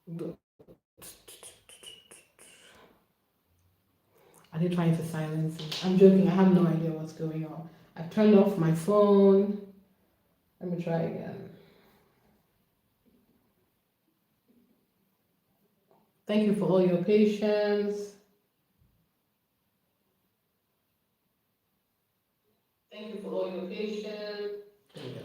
Are they trying to silence it? I'm joking. I have no idea what's going on. I've turned off my phone. Let me try again. Thank you for all your patience. Thank you for all your patience. There we go.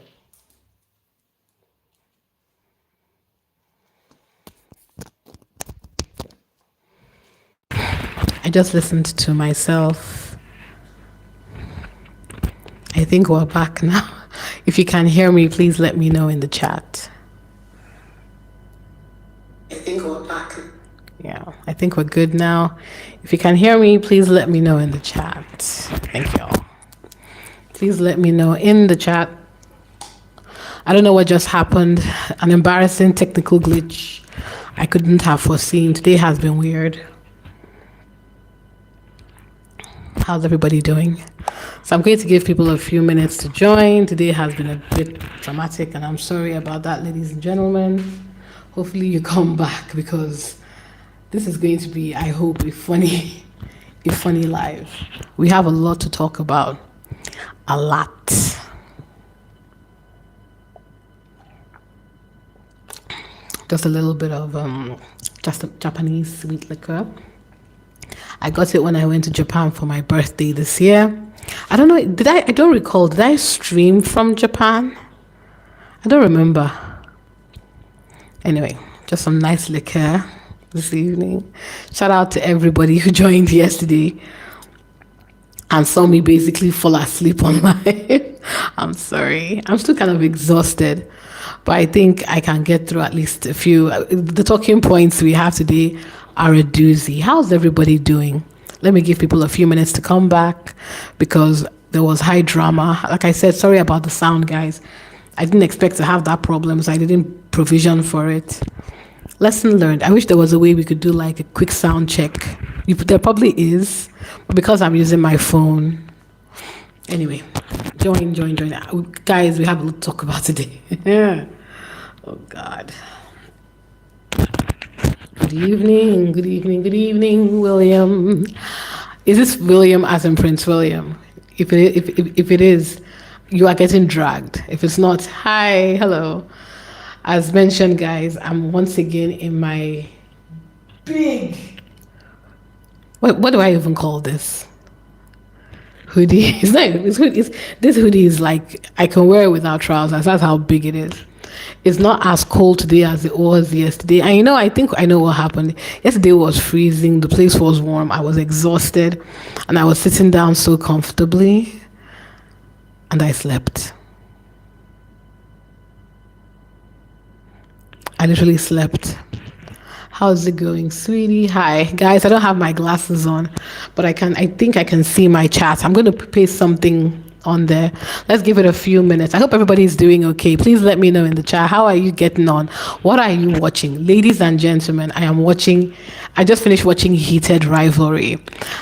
I just listened to myself. I think we're back now. If you can hear me, please let me know in the chat. I think we're back. Yeah, I think we're good now. If you can hear me, please let me know in the chat. Thank you all. Please let me know in the chat. I don't know what just happened. An embarrassing technical glitch I couldn't have foreseen. Today has been weird. How's everybody doing? So I'm going to give people a few minutes to join. Today has been a bit dramatic, and I'm sorry about that, ladies and gentlemen. Hopefully you come back, because this is going to be, I hope, a funny live. We have a lot to talk about. A lot. Just a little bit of just a Japanese sweet liquor. I got it when I went to Japan for my birthday this year. I don't know, I don't recall, did I stream from Japan? I don't remember. Anyway, just some nice liquor this evening. Shout out to everybody who joined yesterday and saw me basically fall asleep on live. I'm sorry. I'm still kind of exhausted, but I think I can get through at least a few. The talking points we have today are a doozy. How's everybody doing? Let me give people a few minutes to come back, because there was high drama. Like I said, sorry about the sound, guys. I didn't expect to have that problem, so I didn't provision for it. Lesson learned. I wish there was a way we could do like a quick sound check. There probably is, but because I'm using my phone. Anyway, join. Guys, we have a lot to talk about today. Oh, God. Good evening, William. Is this William as in Prince William? If it is, you are getting dragged. If it's not, hi, hello. As mentioned, guys, I'm once again in my big, what do I even call this? Hoodie. It's not. This hoodie is like, I can wear it without trousers. That's how big it is. It's not as cold today as it was yesterday. And I think I know what happened. Yesterday was freezing. The place was warm. I was exhausted, and I was sitting down so comfortably, and I slept. I literally slept. How's it going, sweetie? Hi, guys. I don't have my glasses on, but I think I can see my chat. I'm going to paste something on there. Let's give it a few minutes. I hope everybody's doing okay. Please let me know in the chat. How are you getting on? What are you watching? Ladies and gentlemen, I just finished watching Heated Rivalry.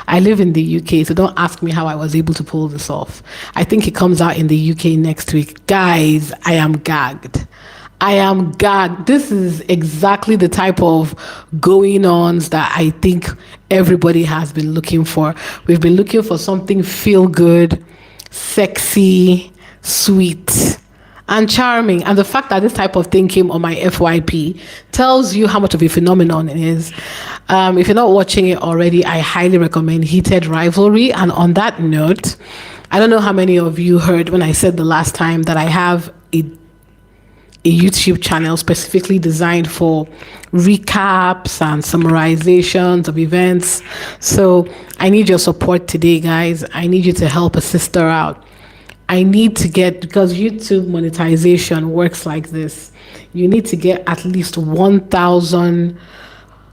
I live in the UK, so don't ask me how I was able to pull this off. I think it comes out in the UK next week. Guys, I am gagged. This is exactly the type of going ons that I think everybody has been looking for. We've been looking for something feel good, sexy, sweet, and charming. And the fact that this type of thing came on my FYP tells you how much of a phenomenon it is. If you're not watching it already, I highly recommend Heated Rivalry. And on that note, I don't know how many of you heard when I said the last time that I have a YouTube channel specifically designed for recaps and summarizations of events. So I need your support today, guys. I need you to help a sister out. I need to because YouTube monetization works like this. You need to get at least 1,000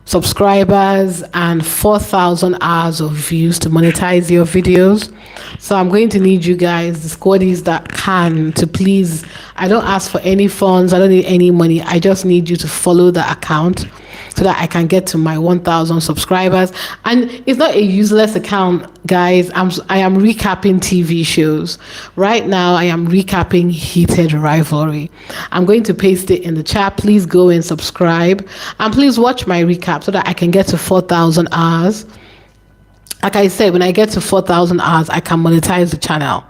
subscribers and 4,000 hours of views to monetize your videos. So I'm going to need you guys, the squaddies that can, to please, I don't ask for any funds, I don't need any money. I just need you to follow the account so that I can get to my 1,000 subscribers. And it's not a useless account, guys. I am recapping TV shows. Right now, I am recapping Heated Rivalry. I'm going to paste it in the chat. Please go and subscribe. And please watch my recap so that I can get to 4,000 hours. Like I said, when I get to 4,000 hours, I can monetize the channel.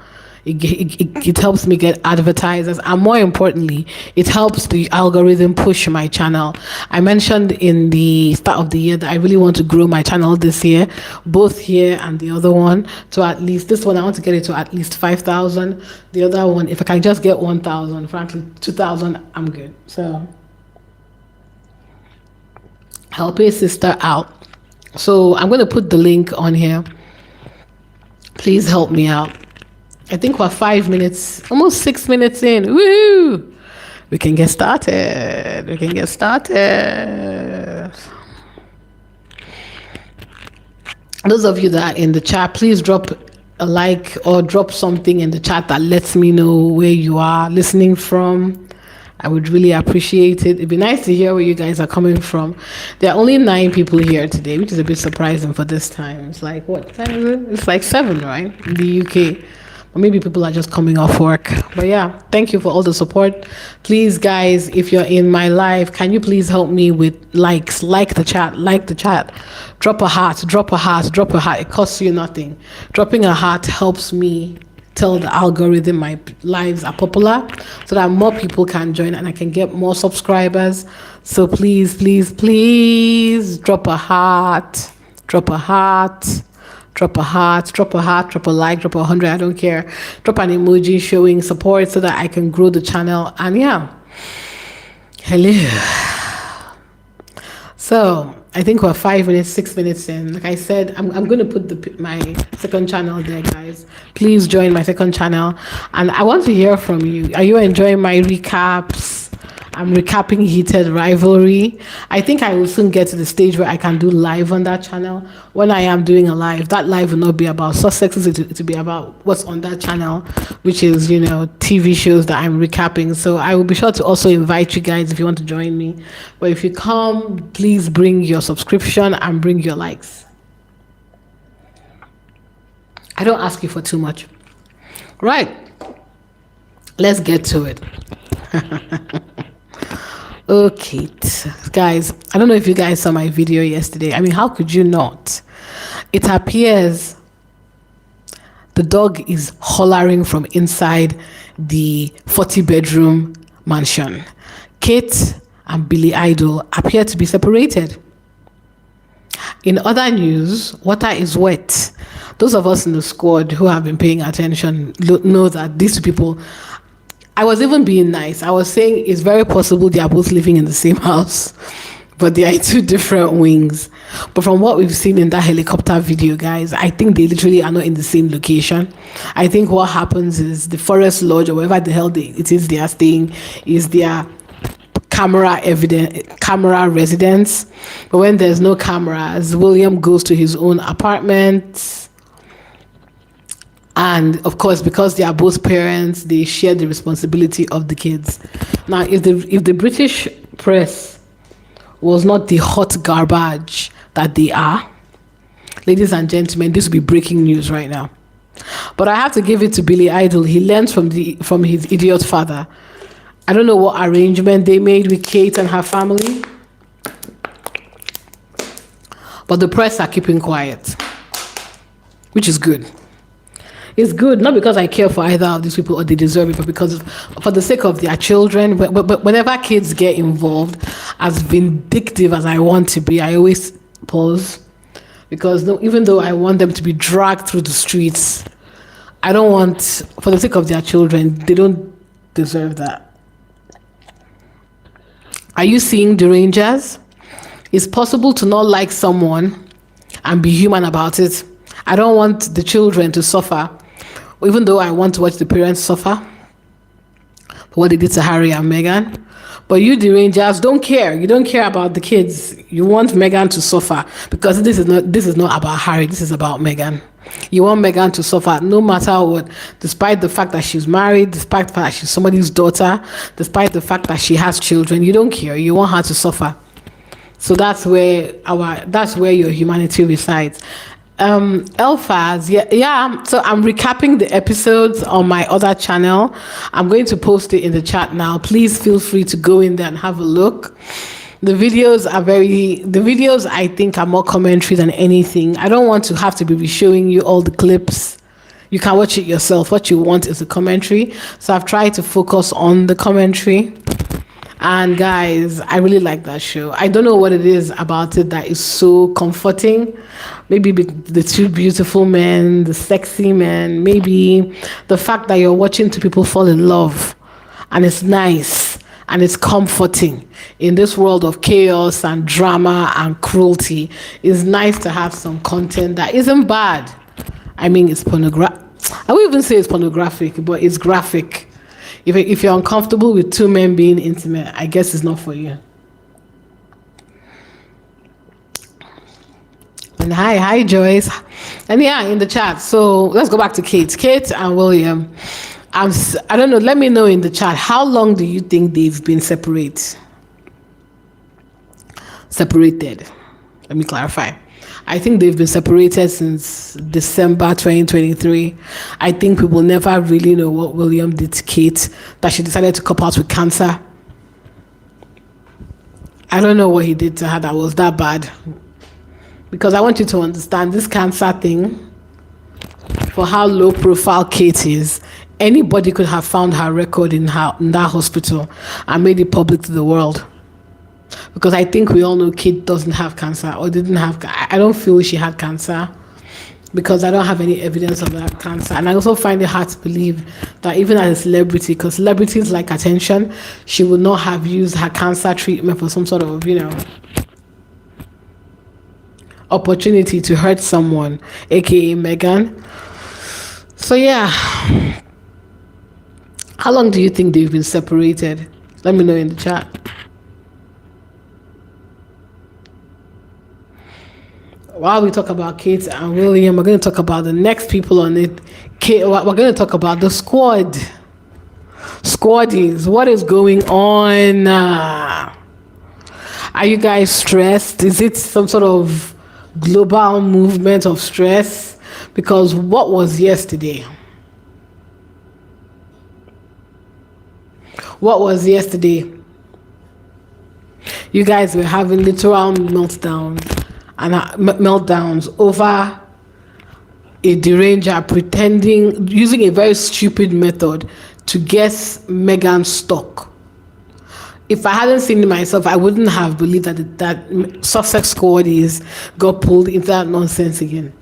It helps me get advertisers, and more importantly, it helps the algorithm push my channel. I mentioned in the start of the year that I really want to grow my channel this year, both here and the other one, to at least, this one I want to get it to at least 5,000. The other one, if I can just get 1,000, frankly 2,000, I'm good. So help a sister out. So I'm going to put the link on here. Please help me out. I think we're 5 minutes, almost 6 minutes in. Woo! We can get started. We can get started. Those of you that are in the chat, please drop a like or drop something in the chat that lets me know where you are listening from. I would really appreciate it. It'd be nice to hear where you guys are coming from. There are only 9 people here today, which is a bit surprising for this time. It's like, what time is it? It's like 7, right? In the UK. Or maybe people are just coming off work. But yeah, thank you for all the support. Please, guys, if you're in my live, can you please help me with likes? Like the chat, like the chat. Drop a heart, drop a heart, drop a heart. It costs you nothing. Dropping a heart helps me tell the algorithm my lives are popular so that more people can join and I can get more subscribers. So please, please, please drop a heart, drop a heart, drop a heart, drop a heart, drop a like, drop 100, I don't care. Drop an emoji showing support so that I can grow the channel. And yeah, hello. So I think we're 5 minutes, 6 minutes in. Like I said, I'm going to put my second channel there, guys. Please join my second channel. And I want to hear from you. Are you enjoying my recaps? I'm recapping Heated Rivalry. I think I will soon get to the stage where I can do live on that channel. When I am doing a live, that live will not be about successes. It will be about what's on that channel, which is, you know, TV shows that I'm recapping. So I will be sure to also invite you guys if you want to join me. But if you come, please bring your subscription and bring your likes. I don't ask you for too much. Right. Let's get to it. Okay, guys, I don't know if you guys saw my video yesterday. I mean, how could you not? It appears the dog is hollering from inside the 40-bedroom mansion. Kate and Billy Idol appear to be separated. In other news, water is wet. Those of us in the squad who have been paying attention know that these people, I was even being nice. I was saying it's very possible they are both living in the same house, but they are in 2 different wings. But from what we've seen in that helicopter video, guys, I think they literally are not in the same location. I think what happens is the forest lodge or wherever the hell it is they are staying is their camera residence. But when there's no cameras, William goes to his own apartment. And of course, because they are both parents, they share the responsibility of the kids. Now, if the British press was not the hot garbage that they are, ladies and gentlemen, this will be breaking news right now. But I have to give it to Billy Idol. He learned from his idiot father. I don't know what arrangement they made with Kate and her family, but the press are keeping quiet, which is good. It's good, not because I care for either of these people or they deserve it, but because for the sake of their children. But whenever kids get involved, as vindictive as I want to be, I always pause. Because even though I want them to be dragged through the streets, I don't want, for the sake of their children, they don't deserve that. Are you seeing the Rangers? It's possible to not like someone and be human about it. I don't want the children to suffer, even though I want to watch the parents suffer for what they did to Harry and Meghan. But you, the Rangers, don't care. You don't care about the kids. You want Meghan to suffer because this is not about Harry. This is about Meghan. You want Meghan to suffer no matter what, despite the fact that she's married, despite the fact that she's somebody's daughter, despite the fact that she has children. You don't care. You want her to suffer. So that's where your humanity resides. Elfaz, yeah. So I'm recapping the episodes on my other channel. I'm going to post it in the chat now. Please feel free to go in there and have a look. The videos I think are more commentary than anything. I don't want to have to be showing you all the clips. You can watch it yourself. What you want is a commentary. So I've tried to focus on the commentary. And guys, I really like that show. I don't know what it is about it that is so comforting. Maybe the two beautiful men, the sexy men, maybe the fact that you're watching two people fall in love, and it's nice and it's comforting in this world of chaos and drama and cruelty. It's nice to have some content that isn't bad. I mean, it's pornographic. I wouldn't even say it's pornographic, but it's graphic. If you're uncomfortable with two men being intimate, I guess it's not for you. And hi Joyce, and yeah, in the chat. So let's go back to Kate and William. I don't know. Let me know in the chat, how long do you think they've been separated? Let me clarify. I think they've been separated since December 2023. I think people never really know what William did to Kate, that she decided to cop out with cancer. I don't know what he did to her that was that bad. Because I want you to understand this cancer thing, for how low profile Kate is, anybody could have found her record in that hospital and made it public to the world. Because I think we all know Kate doesn't have cancer, or didn't have. I don't feel she had cancer, because I don't have any evidence of that cancer. And I also find it hard to believe that even as a celebrity, because celebrities like attention, she would not have used her cancer treatment for some sort of, opportunity to hurt someone, aka Megan. So yeah, how long do you think they've been separated? Let me know in the chat. While we talk about Kate and William, we're going to talk about the next people on it. We're going to talk about the squad. Squaddies, what is going on? Are you guys stressed? Is it some sort of global movement of stress? Because what was yesterday? You guys were having literal meltdowns over a deranger using a very stupid method to guess Megan's stock. If I hadn't seen it myself, I wouldn't have believed that Sussex squaddies got pulled into that nonsense again.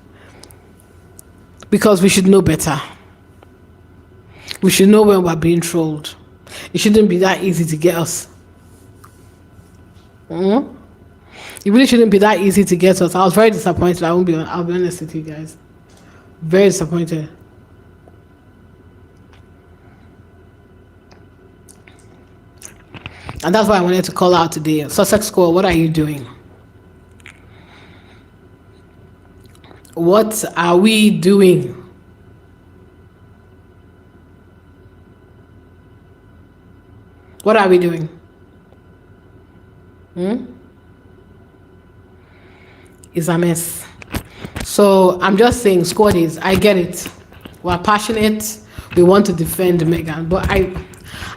Because we should know better. We should know when we're being trolled. It shouldn't be that easy to get us. It really shouldn't be that easy to get us. I was very disappointed. I'll be honest with you guys. Very disappointed. And that's why I wanted to call out today. Sussex Squad, what are you doing? What are we doing? What are we doing? It's a mess. So I'm just saying, squaddies, I get it. We're passionate. We want to defend Megan. But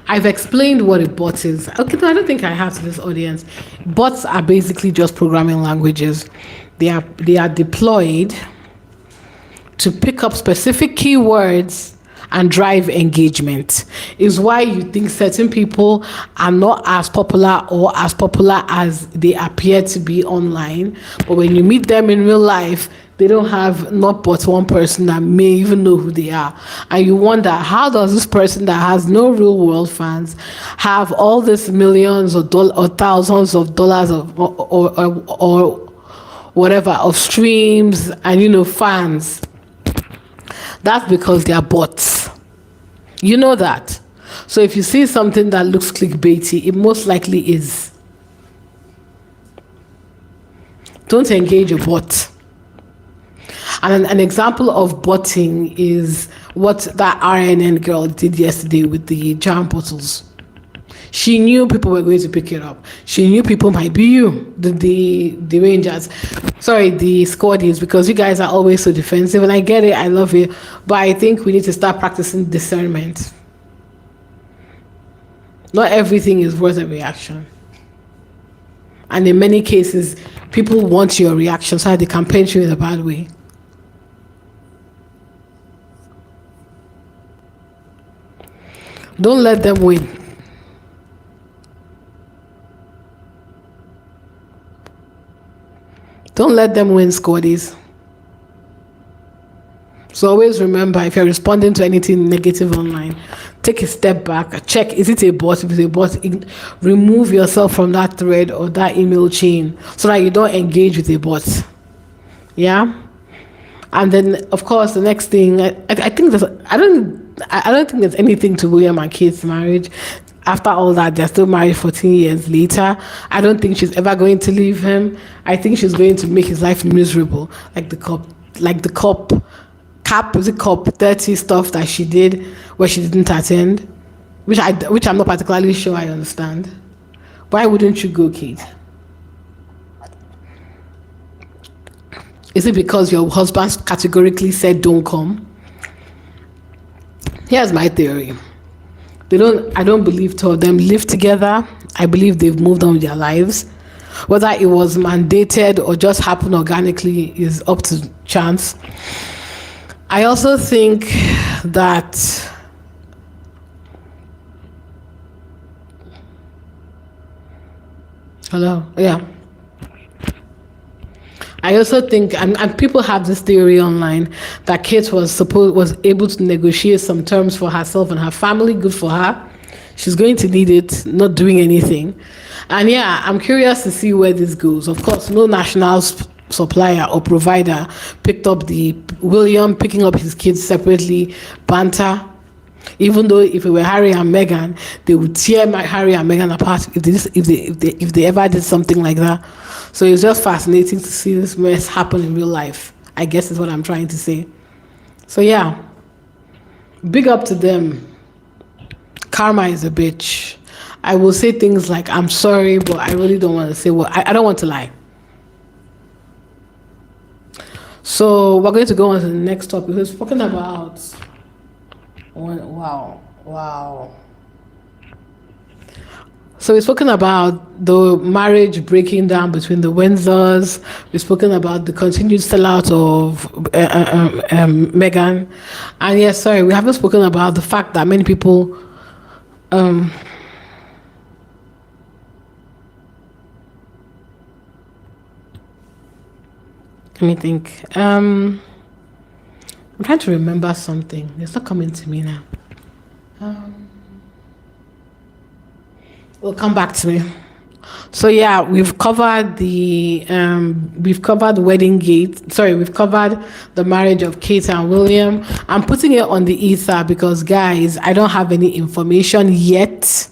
I've explained what a bot is. Okay, no, I don't think I have to this audience. Bots are basically just programming languages. They are deployed to pick up specific keywords and drive engagement. Is why you think certain people are not as popular as they appear to be online. But when you meet them in real life, they don't have not but one person that may even know who they are. And you wonder, how does this person that has no real world fans have all these millions or thousands of dollars or whatever of streams and fans? That's because they are bots. You know that. So if you see something that looks clickbaity, it most likely is. Don't engage a bot. And an example of botting is what that RNN girl did yesterday with the jam bottles. She knew people were going to pick it up. She knew people might be you, the Rangers. Sorry, the squaddies, because you guys are always so defensive. And I get it, I love it. But I think we need to start practicing discernment. Not everything is worth a reaction. And in many cases, people want your reaction so that they can paint you in a bad way. Don't let them win. Don't let them win, squaddies. So always remember, if you're responding to anything negative online, take a step back, check, is it a bot? If it's a bot, remove yourself from that thread or that email chain so that you don't engage with a bot. Yeah? And then, of course, the next thing, I think I don't think there's anything to William and Kate's marriage. After all that, they're still married 14 years later. I don't think she's ever going to leave him. I think she's going to make his life miserable, like the cop cap, was it cop 30 stuff that she did where she didn't attend, which I'm not particularly sure I understand. Why wouldn't you go, Kate? Is it because your husband categorically said don't come? Here's my theory. I don't believe two of them live together. I believe they've moved on with their lives. Whether it was mandated or just happened organically is up to chance. I also think that hello, yeah. I also think, and people have this theory online that Kate was able to negotiate some terms for herself and her family. Good for her. She's going to need it, not doing anything. And yeah, I'm curious to see where this goes. Of course, no national supplier or provider picked up the William picking up his kids separately banter. Even though if it were Harry and Meghan, they would tear Harry and Meghan apart if they ever did something like that. So it's just fascinating to see this mess happen in real life, I guess is what I'm trying to say. So yeah, big up to them. Karma is a bitch. I will say things like, I'm sorry, but I really don't want to say what I don't want to lie. So we're going to go on to the next topic. We're talking about wow. So we've spoken about the marriage breaking down between the Windsors. We've spoken about the continued sellout of Meghan. And yes, sorry, we haven't spoken about the fact that many people let me think. I'm trying to remember something. It's not coming to me now. It'll come back to me. So yeah, we've covered the wedding gate. Sorry, we've covered the marriage of Kate and William. I'm putting it on the ether because, guys, I don't have any information yet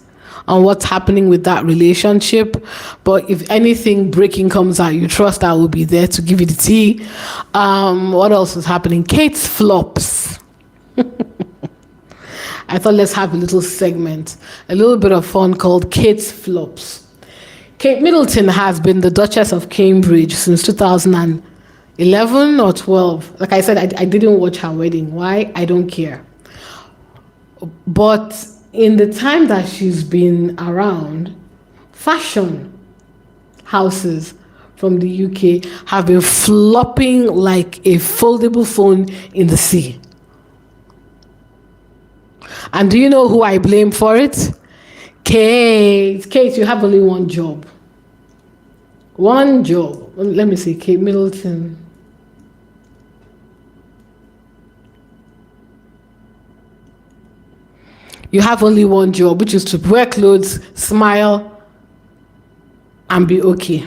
on what's happening with that relationship. But if anything breaking comes out, you trust I will be there to give you the tea. What else is happening? Kate's flops. I thought let's have a little segment, a little bit of fun called Kate's Flops. Kate Middleton has been the Duchess of Cambridge since 2011 or 12. Like I said, I didn't watch her wedding. Why? I don't care. But in the time that she's been around, fashion houses from the UK have been flopping like a foldable phone in the sea. And do you know who I blame for it? Kate. Kate, you have only one job. One job. Let me see. Kate Middleton. You have only one job, which is to wear clothes, smile, and be okay.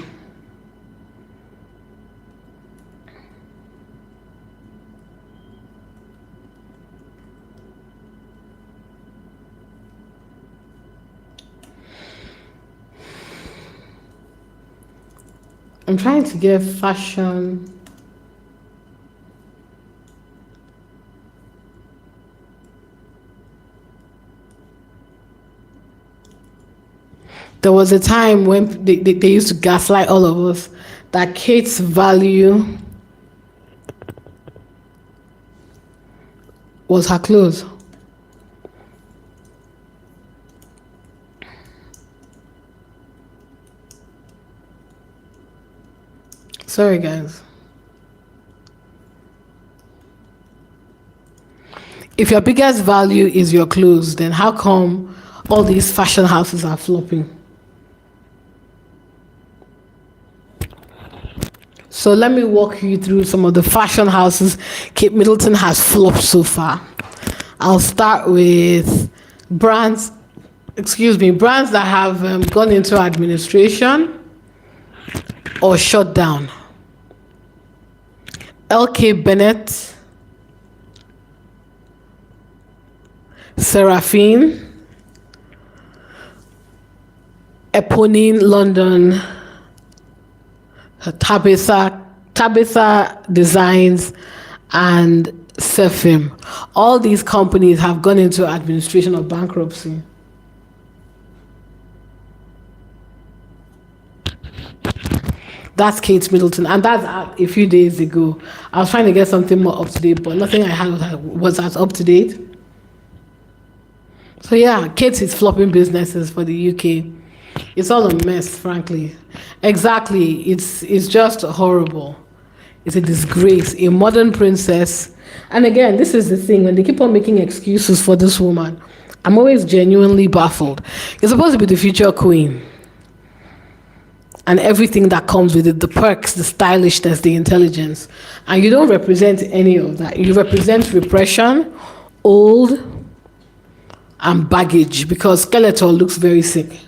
I'm trying to get fashion. There was a time when they used to gaslight all of us that Kate's value was her clothes. Sorry, guys. If your biggest value is your clothes, then how come all these fashion houses are flopping? So let me walk you through some of the fashion houses Kate Middleton has flopped so far. I'll start with brands that have gone into administration or shut down. LK Bennett, Seraphine, Eponine London, Tabitha Designs, and Sefim. All these companies have gone into administration or bankruptcy. That's Kate Middleton, and that's a few days ago. I was trying to get something more up to date, but nothing I had was as up to date. So yeah, Kate is flopping businesses for the UK. It's all a mess, frankly. Exactly, it's just horrible. It's a disgrace. A modern princess. And again, this is the thing, when they keep on making excuses for this woman, I'm always genuinely baffled. You're supposed to be the future queen. And everything that comes with it, the perks, the stylishness, the intelligence. And you don't represent any of that. You represent repression, old, and baggage, because Skeletor looks very sick.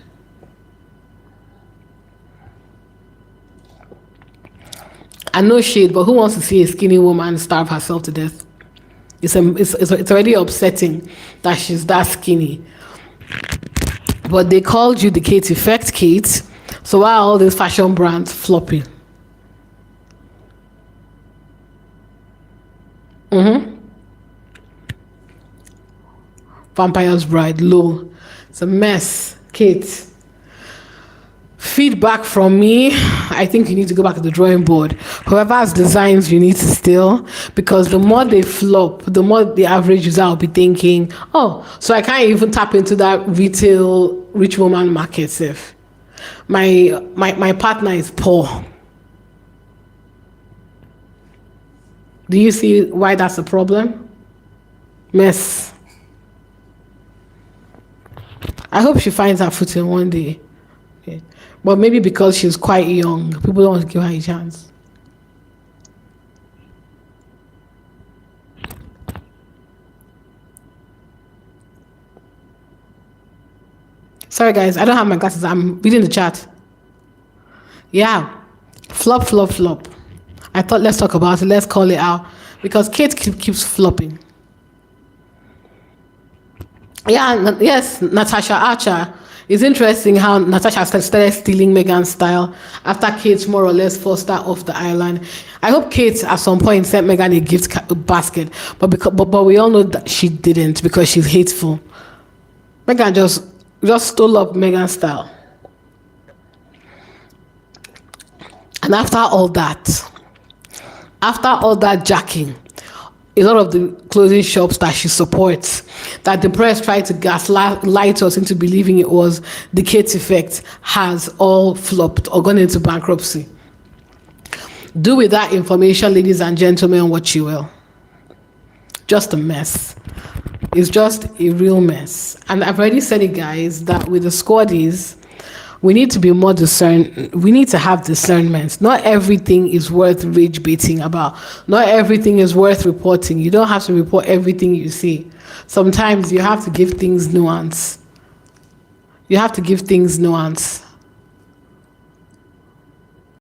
And no shade, but who wants to see a skinny woman starve herself to death? It's already upsetting that she's that skinny. But they called you the Kate Effect, Kate. So why are all these fashion brands flopping? Vampire's Bride, low. It's a mess, Kate. Feedback from me, I think you need to go back to the drawing board. Whoever has designs, you need to steal, because the more they flop, the more the average user will be thinking, oh, so I can't even tap into that retail rich woman market if my partner is poor. Do you see why that's a problem? Mess. I hope she finds her footing one day. Okay. But maybe because she's quite young, people don't want to give her a chance. Sorry guys, I don't have my glasses. I'm reading the chat. Yeah. Flop, flop, flop. I thought let's talk about it. Let's call it out. Because Kate keeps flopping. Yeah, yes, Natasha Archer. It's interesting how Natasha started stealing Meghan's style after Kate more or less forced her off the island. I hope Kate at some point sent Meghan a gift basket, but we all know that she didn't, because she's hateful. Meghan just stole up Meghan's style. And after all that jacking, a lot of the clothing shops that she supports, that the press tried to gaslight us into believing it was the Kate Effect, has all flopped or gone into bankruptcy. Do with that information, ladies and gentlemen, what you will. Just a mess. It's just a real mess. And I've already said it, guys, that with the squaddies, we need to be more discerned. We need to have discernment. Not everything is worth rage baiting about. Not everything is worth reporting. You don't have to report everything you see. Sometimes you have to give things nuance. You have to give things nuance.